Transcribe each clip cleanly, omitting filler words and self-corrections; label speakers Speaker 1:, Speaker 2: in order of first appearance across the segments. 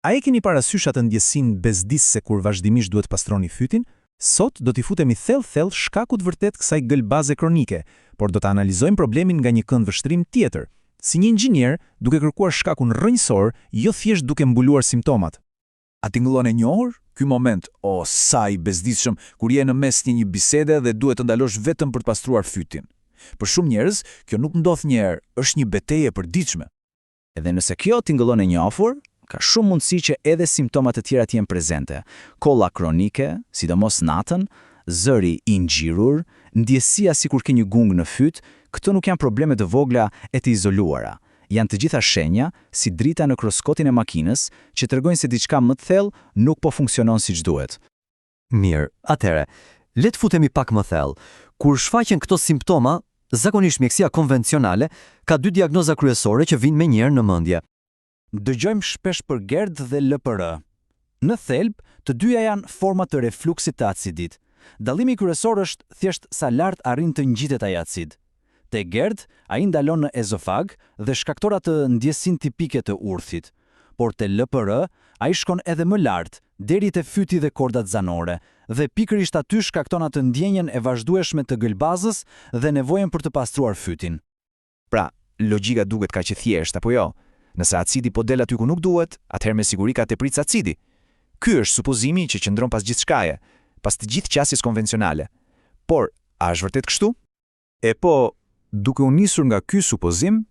Speaker 1: A e keni parasysh atë ndjesin bezdisse kur vazhdimisht duhet pastroni fytin? Sot do t'i futemi thellë shkakut vërtet kësaj gëlbaze kronike, por do të analizojmë problemin nga një kënd vështrim tjetër, si një inxhinier duke kërkuar shkakun rrënjësor, jo thjesht duke mbuluar simptomat.
Speaker 2: A tingëllon e njohur? Ky moment, o sa i bezdisshëm kur je në mes një bisede dhe duhet të ndalosh vetëm për të pastruar fytin. Për shumë njerëz, kjo nuk ndodh një herë, është një betejë e përditshme.
Speaker 3: Edhe nëse kjo tingëllon e njohur, ka shumë mundësi që edhe simptomat të tjera të jenë prezente. Kolla kronike, sidomos natën, zëri i ngjirur, ndjesia sikur ke një gung në fyt, këto nuk janë probleme të vogla e të izoluara. Janë të gjitha shenja, si drita në kroskotin e makinës, që tregojnë se diçka më të thellë nuk po funksionon siç duhet.
Speaker 4: Mirë, atëre, le të futemi pak më thellë. Kur shfaqen këto simptoma, zakonisht mjekësia konvencionale ka dy diagnoza kryesore që vijnë menjëherë në mendje.
Speaker 2: Dëgjojmë shpesh për GERD dhe LPR. Në thelb, të dyja janë forma të refluksit të acidit. Dallimi kryesor është thjesht sa lart arrin të ngjitet ai acid. Te GERD, ai ndalon në ezofag dhe shkakton atë ndjesin tipike të urthit. Por te LPR, ai shkon edhe më lart, deri te fyti dhe kordat zanore, dhe pikërisht aty shkakton atë ndjenjen e vazhdueshme të gëlbazës dhe nevojën për të pastruar fytin.
Speaker 3: Pra, logjika duket kaq e thjeshtë, apo jo? Nëse acidi po del aty ku nuk duhet, atëherë me siguri ka teprit acidi. Ky është supozimi që qëndron pas gjithçkaje, pas të gjithë qasjes konvencionale. Por, a është vërtet kështu?
Speaker 1: E po, duke u nisur nga ky supozim,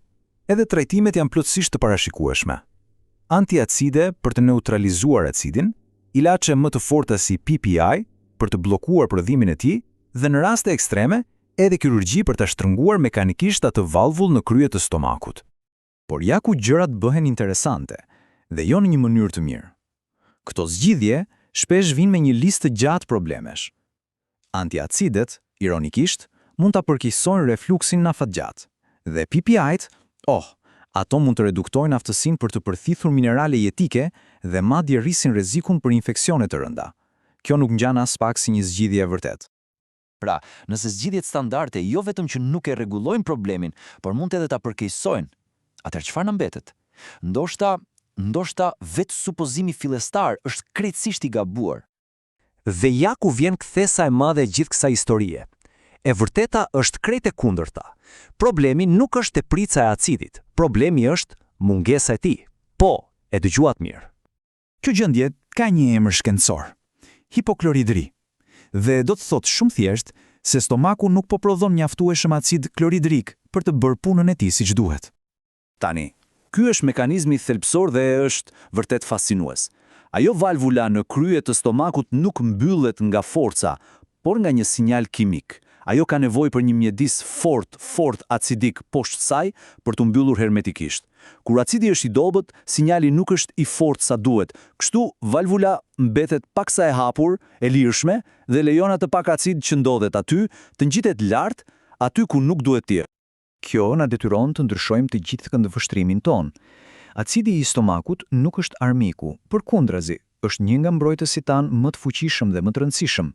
Speaker 1: edhe trajtimet janë plotësisht të parashikueshme. Antiacide për të neutralizuar acidin, ilaçe më të forta si PPI për të bllokuar prodhimin e tij, dhe në raste ekstreme, edhe kirurgji për ta shtrënguar mekanikisht atë valvull në krye të stomakut. Por ja ku gjërat bëhen interesante, dhe jo në një mënyrë të mirë. Këto zgjidhje shpesh vijnë me një listë të gjatë problemesh. Antiacidet, ironikisht, mund ta përkeqësojnë refluksin në afatgjat. Dhe PPI-t, ato mund të reduktojnë aftësinë për të përthithur minerale jetike dhe madje rrisin rrezikun për infeksione të rënda. Kjo nuk ngjan as pak si një zgjidhje e vërtetë.
Speaker 2: Pra, nëse zgjidhjet standarde jo vetëm që nuk e rregullojnë problemin, por mund edhe ta përkeqësojnë, atëherë çfarë na mbetet? Ndoshta vetë supozimi fillestar është krejtësisht i gabuar.
Speaker 4: Dhe ja ku vjen kthesa e madhe e gjithë kësaj historie. E vërteta është krejt e kundërta. Problemi nuk është teprica e acidit, problemi është mungesa e tij. Po, e dëgjuat mirë.
Speaker 1: Kjo gjendje ka një emër shkencor: hipokloridri. Dhe do të thotë shumë thjesht se stomaku nuk po prodhon mjaftueshëm acid kloridrik për të bërë punën e tij siç duhet.
Speaker 2: Tani, ky është mekanizmi thelbësor dhe është vërtet fascinues. Ajo valvula në krye të stomakut nuk mbyllet nga forca, por nga një sinjal kimik. Ajo ka nevojë për një mjedis fort acidik poshtë saj për të mbyllur hermetikisht. Kur acidi është i dobët, sinjali nuk është i fortë sa duhet. Kështu, valvula mbetet paksa e hapur, e lirshme, dhe lejon atë pak acid që ndodhet aty të ngjitet lart, aty ku nuk duhet të jetë.
Speaker 1: Kjo na detyron të ndryshojmë të gjithë këndvështrimin ton. Acidi i stomakut nuk është armiku, përkundrazi, është një nga mbrojtësit tan më të fuqishëm dhe më të rëndësishëm.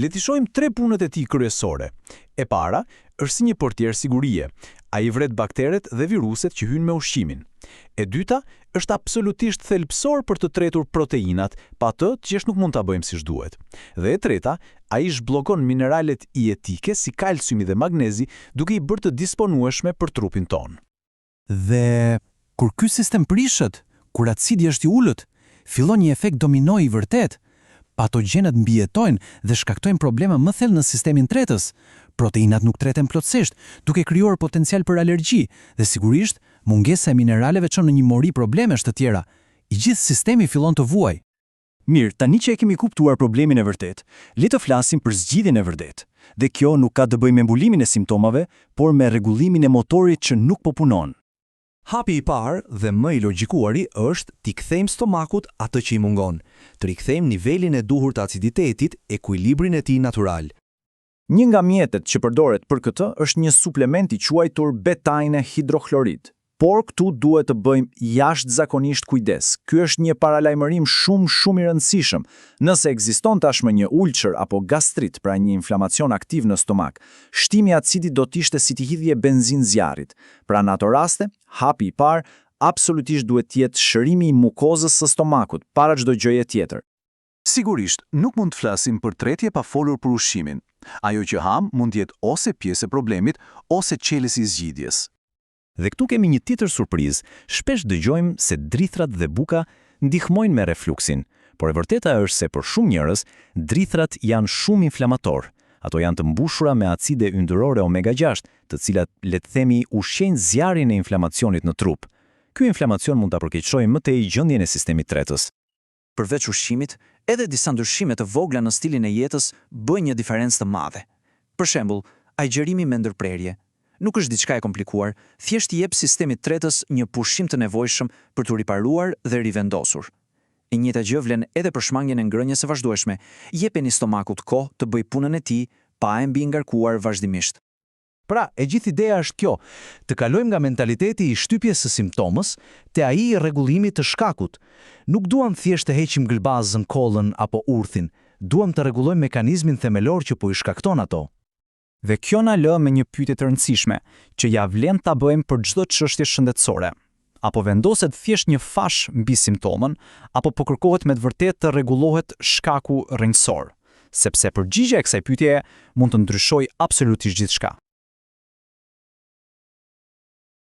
Speaker 1: Le të shohim 3 punët e tij kryesore. E para është si një portier sigurie. Ai vret bakteret dhe viruset që hyjnë me ushqimin. E dyta është absolutisht thelbësor për të tretur proteinat, pa të thjesht nuk mund ta bëjmë siç duhet. Dhe e treta, ai zhbllokon mineralet jetike si kalciumi dhe magnezi, duke i bërë të disponueshme për trupin ton. Dhe kur ky sistem prishet, kur acidi është i ulët, fillon një efekt domino i vërtet. Patogjenët mbijetojnë dhe shkaktojnë probleme më thellë në sistemin tretës. Proteinat nuk treten plotësisht, duke krijuar potencial për alergji, dhe sigurisht, mungesa e mineraleve çon në një mori problemesh të tjera. I gjithë sistemi fillon të vuajë.
Speaker 4: Mirë, tani që e kemi kuptuar problemin e vërtet, le të flasim për zgjidhjen e vërtet. Dhe kjo nuk ka të bëjë me mbulimin e simptomave, por me rregullimin e motorit që nuk po punon.
Speaker 5: Hapi i parë dhe më i logjikuari është t'i kthejmë stomakut atë që i mungon, të rikthejmë nivelin e duhur të aciditetit, ekuilibrin e tij natyral.
Speaker 2: Një nga mjetet që përdoret për këtë është një suplement i quajtur betaine hidrohlorid. Por këtu duhet të bëjmë jashtëzakonisht kujdes. Ky është një paralajmërim shumë i rëndësishëm. Nëse ekziston tashmë një ulcer apo gastrit, pra një inflamacion aktiv në stomak, shtimi i acidit do të ishte si të hidhje benzinë zjarrit. Pra në ato raste, hapi i parë
Speaker 3: absolutisht duhet të jetë shërimi i mukozës së stomakut para çdo gjëje tjetër.
Speaker 2: Sigurisht, nuk mund të flasim për tretje pa folur për ushqimin. Ajo që ham mund të jetë ose pjesë e problemit, ose çelësi i zgjidhjes.
Speaker 3: Dhe këtu kemi një tjetër surprizë. Shpesh dëgjojmë se drithrat dhe buka ndihmojnë me refluksin, por e vërteta është se për shumë njerëz, drithrat janë shumë inflamator. Ato janë të mbushura me acide yndyrore omega-6, të cilat le të themi ushqejnë zjarrin e inflamacionit në trup. Ky inflamacion mund ta përkeqësojë më tej gjendjen e sistemit tretës.
Speaker 6: Përveç ushqimit, edhe disa ndryshime të vogla në stilin e jetës bëjnë një diferencë të madhe. Për shembull, agjerimi me ndërprerje. Nuk është diçka e komplikuar, thjesht I jep sistemit tretës një pushim të nevojshëm për të riparuar dhe rivendosur. E njëjta gjë vlen edhe për shmangjen e ngrënjes së vazhdueshme. Jepeni stomakut kohë të bëjë punën e tij, pa e mbi ngarkuar vazhdimisht.
Speaker 5: Pra, e gjithë ideja është kjo, të kalojmë nga mentaliteti I shtypjes së simptomës te ai I rregullimit të shkakut. Nuk duam thjesht të heqim gëlbazën, kollën apo urthin, duam të rregullojmë mekanizmin themelor që po I shkakton ato.
Speaker 3: Dhe kjo na lë me një pyetje të rëndësishme, që ja vlen ta bëjmë për çdo çështje shëndetësore. Apo vendoset thjesht një fash mbi simptomën, apo po kërkohet me të vërtetë të rregullohet shkaku rrënjësor, sepse përgjigjja e kësaj pyetjeje mund të ndryshojë absolutisht gjithçka.